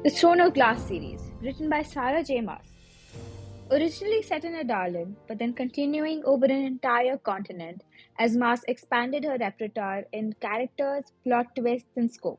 The Throne of Glass series, written by Sarah J. Maas. Originally set in Adalin, but then continuing over an entire continent as Maas expanded her repertoire in characters, plot twists, and scope.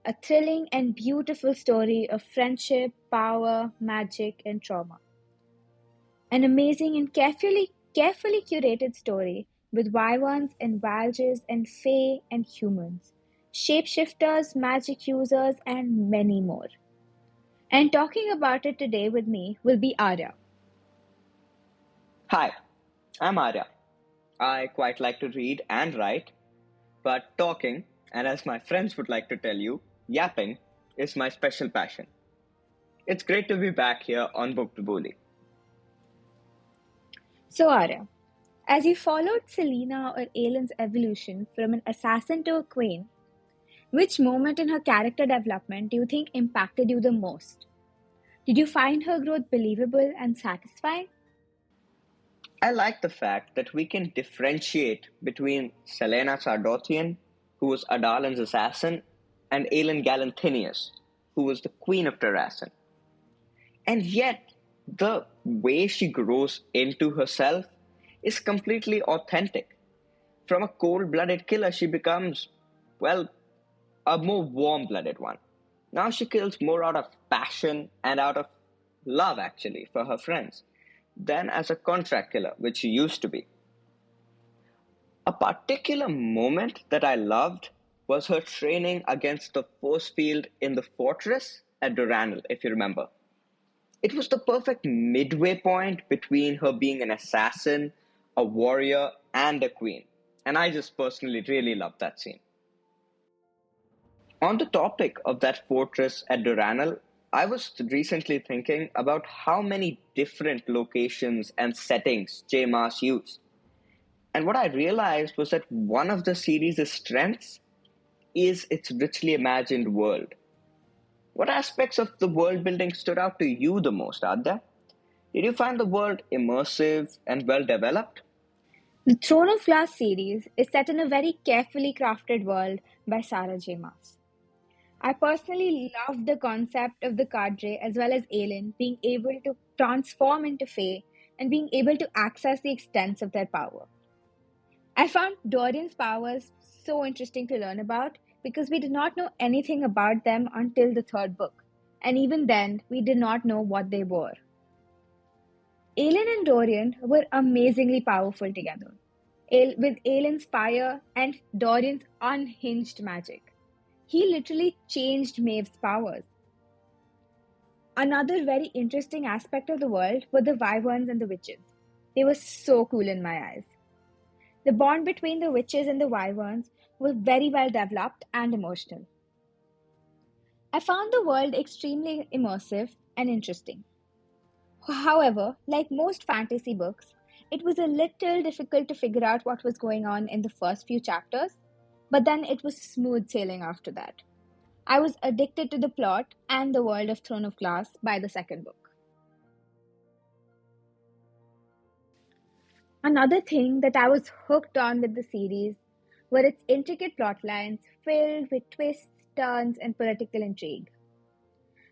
A thrilling and beautiful story of friendship, power, magic, and trauma. An amazing and carefully curated story with wyverns and valges and fae and humans, shapeshifters, magic users, and many more. And talking about it today with me will be Arya. Hi, I'm Arya. I quite like to read and write, but talking, and as my friends would like to tell you, yapping, is my special passion. It's great to be back here on Bookbibuli. So, Arya, as you followed Celaena or Aelin's evolution from an assassin to a queen, which moment in her character development do you think impacted you the most? Did you find her growth believable and satisfying? I like the fact that we can differentiate between Celaena Sardothien, who was Adalin's assassin, and Aelin Galanthinius, who was the queen of Terrassen. And yet, the way she grows into herself is completely authentic. From a cold blooded killer, she becomes, well, a more warm blooded one. Now she kills more out of passion and out of love, actually, for her friends, than as a contract killer, which she used to be. A particular moment that I loved was her training against the force field in the fortress at Duranel, if you remember. It was the perfect midway point between her being an assassin, a warrior, and a queen. And I just personally really loved that scene. On the topic of that fortress at Duranel, I was recently thinking about how many different locations and settings J. Maas used. And what I realized was that one of the series' strengths is its richly imagined world. What aspects of the world building stood out to you the most, Aadya? Did you find the world immersive and well developed? The Throne of Glass series is set in a very carefully crafted world by Sarah J. Maas. I personally loved the concept of the cadre as well as Aelin being able to transform into Fae and being able to access the extents of their power. I found Dorian's powers so interesting to learn about because we did not know anything about them until the third book, and even then, we did not know what they were. Aelin and Dorian were amazingly powerful together, with Aelin's fire and Dorian's unhinged magic. He literally changed Maeve's powers. Another very interesting aspect of the world were the wyverns and the witches. They were so cool in my eyes. The bond between the witches and the wyverns was very well developed and emotional. I found the world extremely immersive and interesting. However, like most fantasy books, it was a little difficult to figure out what was going on in the first few chapters, but then it was smooth sailing after that. I was addicted to the plot and the world of Throne of Glass by the second book. Another thing that I was hooked on with the series were its intricate plot lines filled with twists, turns, and political intrigue.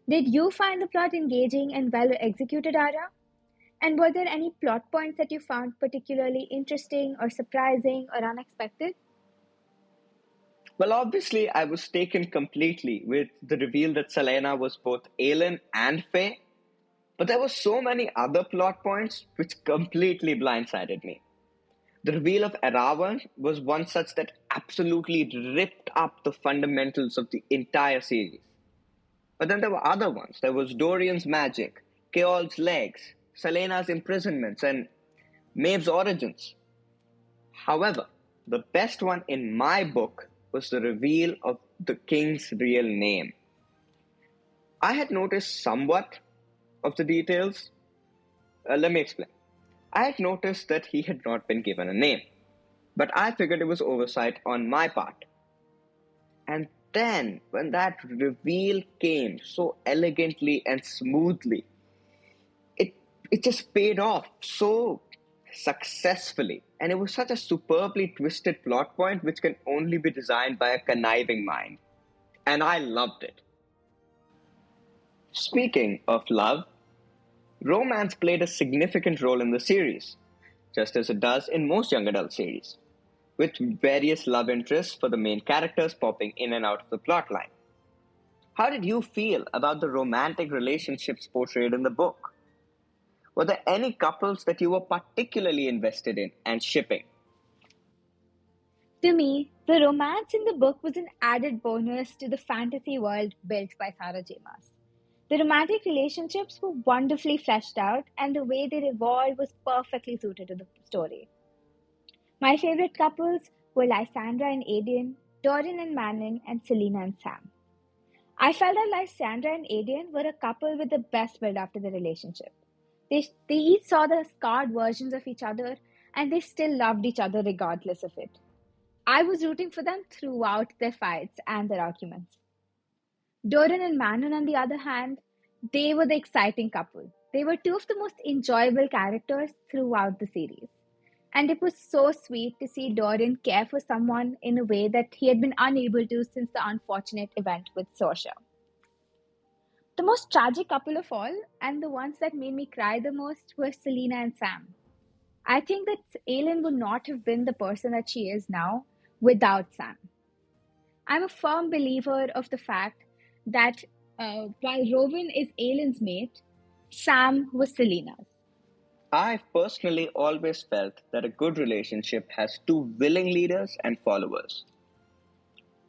Did you find the plot engaging and well executed, Ara? And were there any plot points that you found particularly interesting or surprising or unexpected? Well, obviously, I was taken completely with the reveal that Celaena was both Aelin and Fae, but there were so many other plot points which completely blindsided me. The reveal of Erawan was one such that absolutely ripped up the fundamentals of the entire series. But then there were other ones. There was Dorian's magic, Keol's legs, Celaena's imprisonments, and Maeve's origins. However, the best one in my book was the reveal of the king's real name. I had noticed somewhat of the details. Let me explain. I had noticed that he had not been given a name, but I figured it was oversight on my part. And then, when that reveal came so elegantly and smoothly, it, it just paid off so successfully. And it was such a superbly twisted plot point which can only be designed by a conniving mind. And I loved it. Speaking of love, romance played a significant role in the series, just as it does in most young adult series, with various love interests for the main characters popping in and out of the plotline. How did you feel about the romantic relationships portrayed in the book? Were there any couples that you were particularly invested in and shipping? To me, the romance in the book was an added bonus to the fantasy world built by Sarah J. Maas. The romantic relationships were wonderfully fleshed out, and the way they evolved was perfectly suited to the story. My favorite couples were Lysandra and Aedion, Dorian and Manon, and Celaena and Sam. I felt that Lysandra and Aedion were a couple with the best build up to the relationship. They each saw the scarred versions of each other, and they still loved each other regardless of it. I was rooting for them throughout their fights and their arguments. Dorian and Manon, on the other hand, they were the exciting couple. They were two of the most enjoyable characters throughout the series. And it was so sweet to see Dorian care for someone in a way that he had been unable to since the unfortunate event with Sorsha. The most tragic couple of all, and the ones that made me cry the most, were Celaena and Sam. I think that Aelin would not have been the person that she is now without Sam. I'm a firm believer of the fact that while Rowan is Aelin's mate, Sam was Celaena's. I've personally always felt that a good relationship has two willing leaders and followers.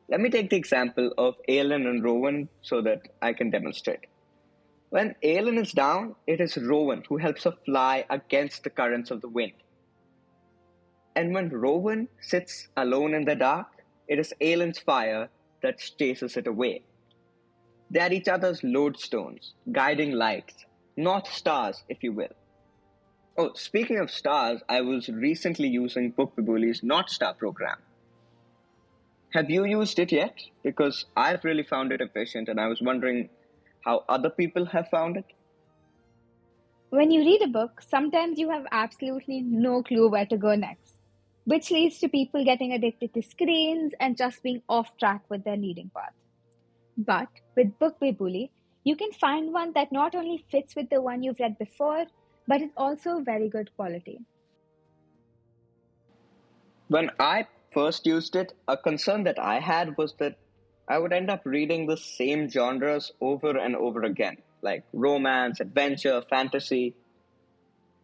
Let me take the example of Aelin and Rowan so that I can demonstrate. When Aelin is down, it is Rowan who helps her fly against the currents of the wind. And when Rowan sits alone in the dark, it is Aelin's fire that chases it away. They are each other's lodestones, guiding lights, north stars, if you will. Oh, speaking of stars, I was recently using Bookbibuli's North Star program. Have you used it yet? Because I've really found it efficient and I was wondering how other people have found it. When you read a book, sometimes you have absolutely no clue where to go next, which leads to people getting addicted to screens and just being off track with their reading path. But with Bookbibuli, you can find one that not only fits with the one you've read before, but is also very good quality. When I first used it, a concern that I had was that I would end up reading the same genres over and over again, like romance, adventure, fantasy.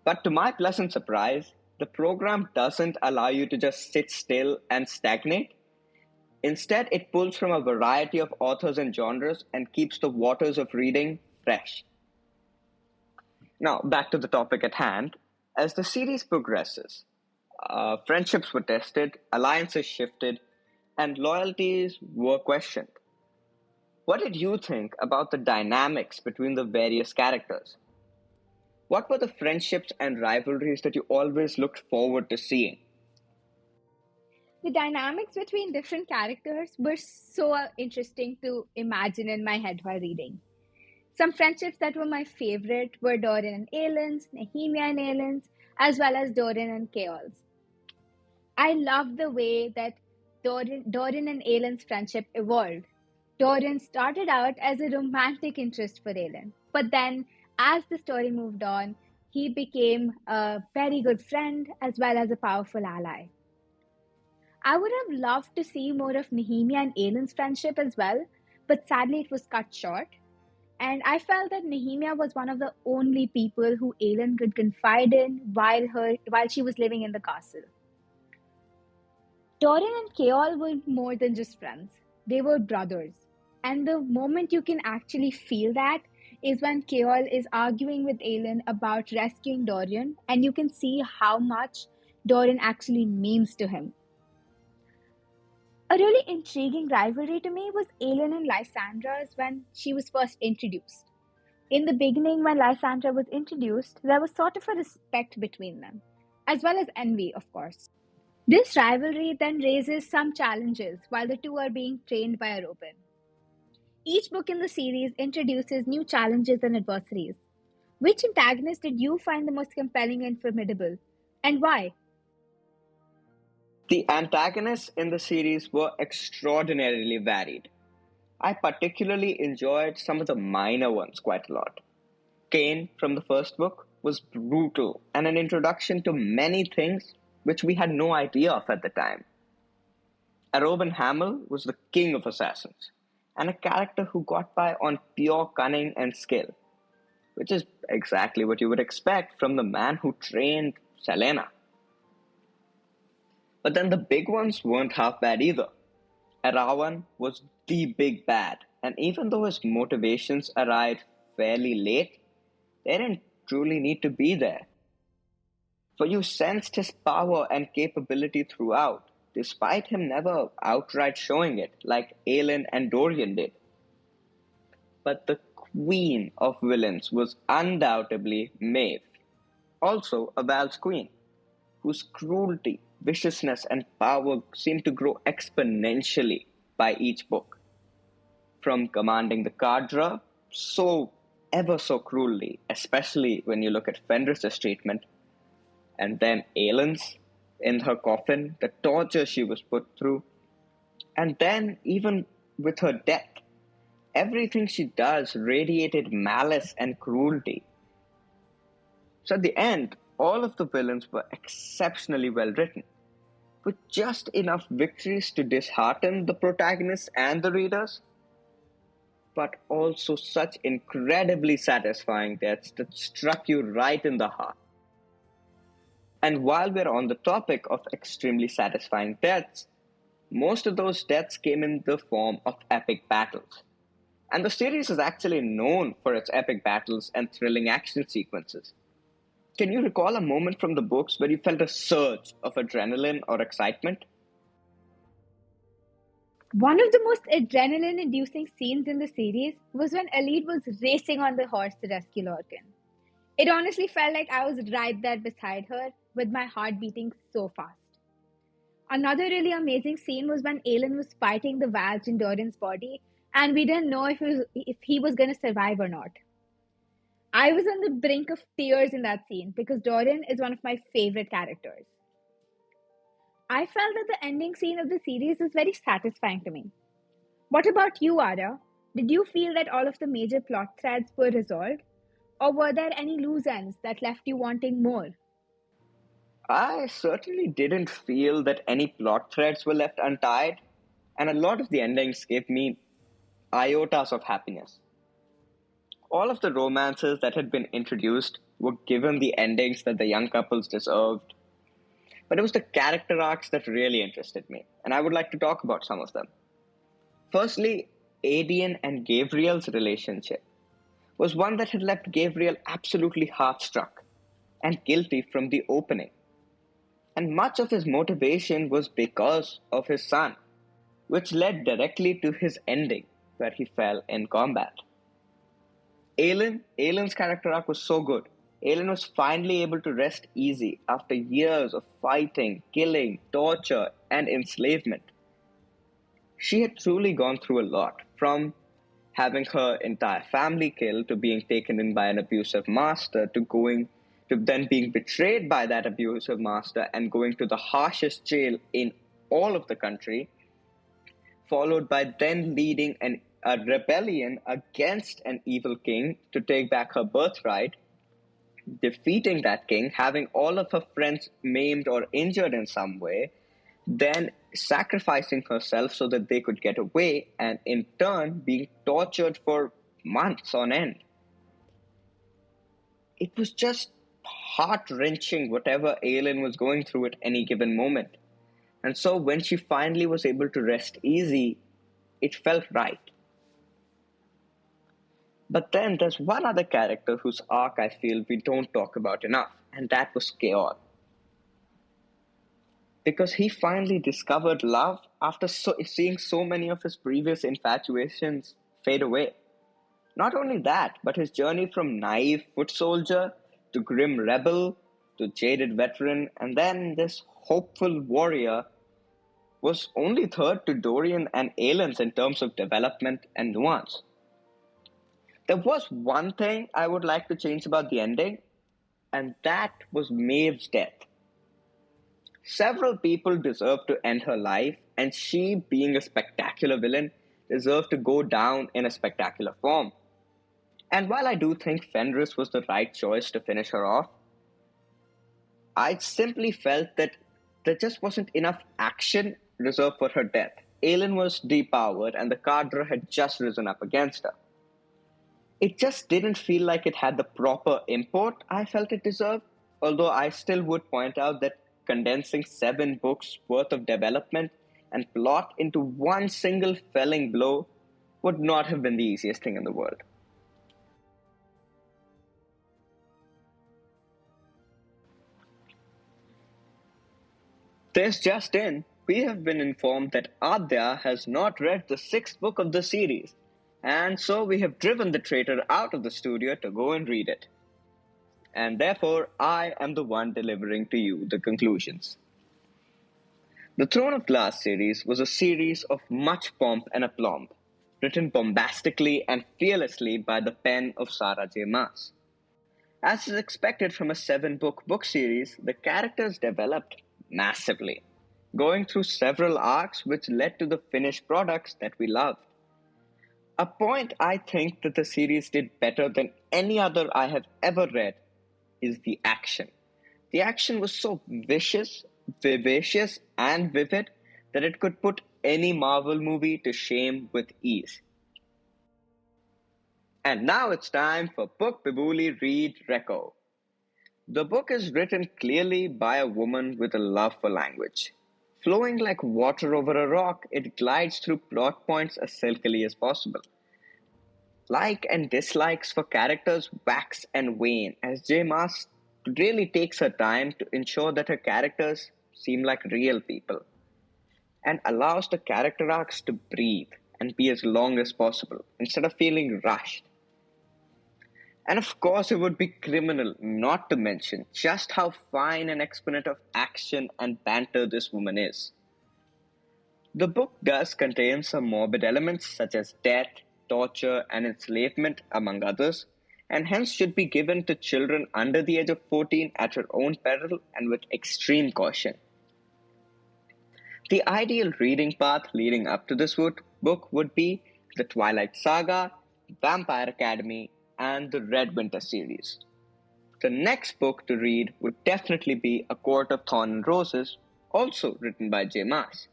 But to my pleasant surprise, the program doesn't allow you to just sit still and stagnate. Instead, it pulls from a variety of authors and genres and keeps the waters of reading fresh. Now, back to the topic at hand. As the series progresses, friendships were tested, alliances shifted, and loyalties were questioned. What did you think about the dynamics between the various characters? What were the friendships and rivalries that you always looked forward to seeing? The dynamics between different characters were so interesting to imagine in my head while reading. Some friendships that were my favorite were Dorian and Aelin's, Nehemia and Aelin's, as well as Dorian and Chaol's. I loved the way that Dorian and Aelin's friendship evolved. Dorian started out as a romantic interest for Aelin, but then as the story moved on, he became a very good friend as well as a powerful ally. I would have loved to see more of Nehemia and Aelin's friendship as well, but sadly it was cut short. And I felt that Nehemia was one of the only people who Aelin could confide in while she was living in the castle. Dorian and Chaol were more than just friends. They were brothers. And the moment you can actually feel that is when Chaol is arguing with Aelin about rescuing Dorian, and you can see how much Dorian actually means to him. A really intriguing rivalry to me was Aelin and Lysandra's when she was first introduced. In the beginning, when Lysandra was introduced, there was sort of a respect between them, as well as envy, of course. This rivalry then raises some challenges while the two are being trained by Arobin. Each book in the series introduces new challenges and adversaries. Which antagonist did you find the most compelling and formidable, and why? The antagonists in the series were extraordinarily varied. I particularly enjoyed some of the minor ones quite a lot. Cain from the first book was brutal and an introduction to many things which we had no idea of at the time. Aroban Hamel was the king of assassins and a character who got by on pure cunning and skill, which is exactly what you would expect from the man who trained Celaena. But then the big ones weren't half bad either. Erawan was the big bad, and even though his motivations arrived fairly late, they didn't truly need to be there. For you sensed his power and capability throughout, despite him never outright showing it like Aelin and Dorian did. But the queen of villains was undoubtedly Maeve, also a Val's queen, whose cruelty, viciousness, and power seemed to grow exponentially by each book. From commanding the Cadra so ever so cruelly, especially when you look at Fenris's treatment, and then Aelin's in her coffin, the torture she was put through, and then even with her death, everything she does radiated malice and cruelty. So at the end, all of the villains were exceptionally well written, with just enough victories to dishearten the protagonists and the readers, but also such incredibly satisfying deaths that struck you right in the heart. And while we're on the topic of extremely satisfying deaths, most of those deaths came in the form of epic battles. And the series is actually known for its epic battles and thrilling action sequences. Can you recall a moment from the books where you felt a surge of adrenaline or excitement? One of the most adrenaline inducing scenes in the series was when Elite was racing on the horse to rescue Lorcan. It honestly felt like I was right there beside her, with my heart beating so fast. Another really amazing scene was when Aelin was fighting the Vag in Dorian's body, and we didn't know if he was going to survive or not. I was on the brink of tears in that scene because Dorian is one of my favorite characters. I felt that the ending scene of the series is very satisfying to me. What about you, Arya? Did you feel that all of the major plot threads were resolved? Or were there any loose ends that left you wanting more? I certainly didn't feel that any plot threads were left untied, and a lot of the endings gave me iotas of happiness. All of the romances that had been introduced were given the endings that the young couples deserved, but it was the character arcs that really interested me, and I would like to talk about some of them. Firstly, Adian and Gabriel's relationship was one that had left Gabriel absolutely heart-struck and guilty from the opening. And much of his motivation was because of his son, which led directly to his ending, where he fell in combat. Aelin's character arc was so good. Aelin was finally able to rest easy after years of fighting, killing, torture, and enslavement. She had truly gone through a lot, from having her entire family killed to being taken in by an abusive master to then being betrayed by that abusive master and going to the harshest jail in all of the country, followed by then leading a rebellion against an evil king to take back her birthright, defeating that king, having all of her friends maimed or injured in some way, then sacrificing herself so that they could get away, and in turn being tortured for months on end. It was just heart wrenching whatever Aelin was going through at any given moment. And so when she finally was able to rest easy, it felt right. But then there's one other character whose arc I feel we don't talk about enough, and that was Keor. Because he finally discovered love after seeing so many of his previous infatuations fade away. Not only that, but his journey from naive foot soldier to grim rebel to jaded veteran and then this hopeful warrior was only third to Dorian and Aelin's in terms of development and nuance. There was one thing I would like to change about the ending, and that was Maeve's death. Several people deserved to end her life, and she, being a spectacular villain, deserved to go down in a spectacular form. And while I do think Fenris was the right choice to finish her off, I simply felt that there just wasn't enough action reserved for her death. Aelin was depowered and the Kadra had just risen up against her. It just didn't feel like it had the proper import I felt it deserved, although I still would point out that condensing 7 books worth of development and plot into one single felling blow would not have been the easiest thing in the world. This just in, we have been informed that Aadya has not read the 6th book of the series, and so we have driven the traitor out of the studio to go and read it. And therefore, I am the one delivering to you the conclusions. The Throne of Glass series was a series of much pomp and aplomb, written bombastically and fearlessly by the pen of Sarah J. Maas. As is expected from a 7 book series, the characters developed massively, going through several arcs which led to the finished products that we loved. A point I think that the series did better than any other I have ever read is the action. The action was so vicious, vivacious, and vivid that it could put any Marvel movie to shame with ease. And now it's time for Bookbibuli Read Reco. The book is written clearly by a woman with a love for language. Flowing like water over a rock, it glides through plot points as silkily as possible. Like and dislikes for characters wax and wane as J. Maas really takes her time to ensure that her characters seem like real people and allows the character arcs to breathe and be as long as possible instead of feeling rushed. And of course, it would be criminal not to mention just how fine an exponent of action and banter this woman is. The book does contain some morbid elements such as death, torture, and enslavement, among others, and hence should be given to children under the age of 14 at your own peril and with extreme caution. The ideal reading path leading up to this book would be the Twilight Saga, Vampire Academy, and the Red Winter series. The next book to read would definitely be A Court of Thorn and Roses, also written by J. Maas.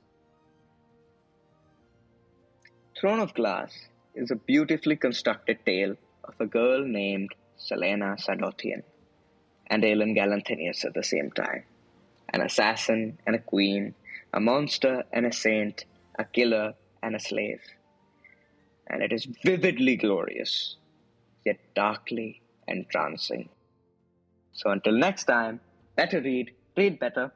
Throne of Glass is a beautifully constructed tale of a girl named Celaena Sardothien and Aelin Galanthinius at the same time. An assassin and a queen, a monster and a saint, a killer and a slave. And it is vividly glorious, yet darkly entrancing. So until next time, better read, read better,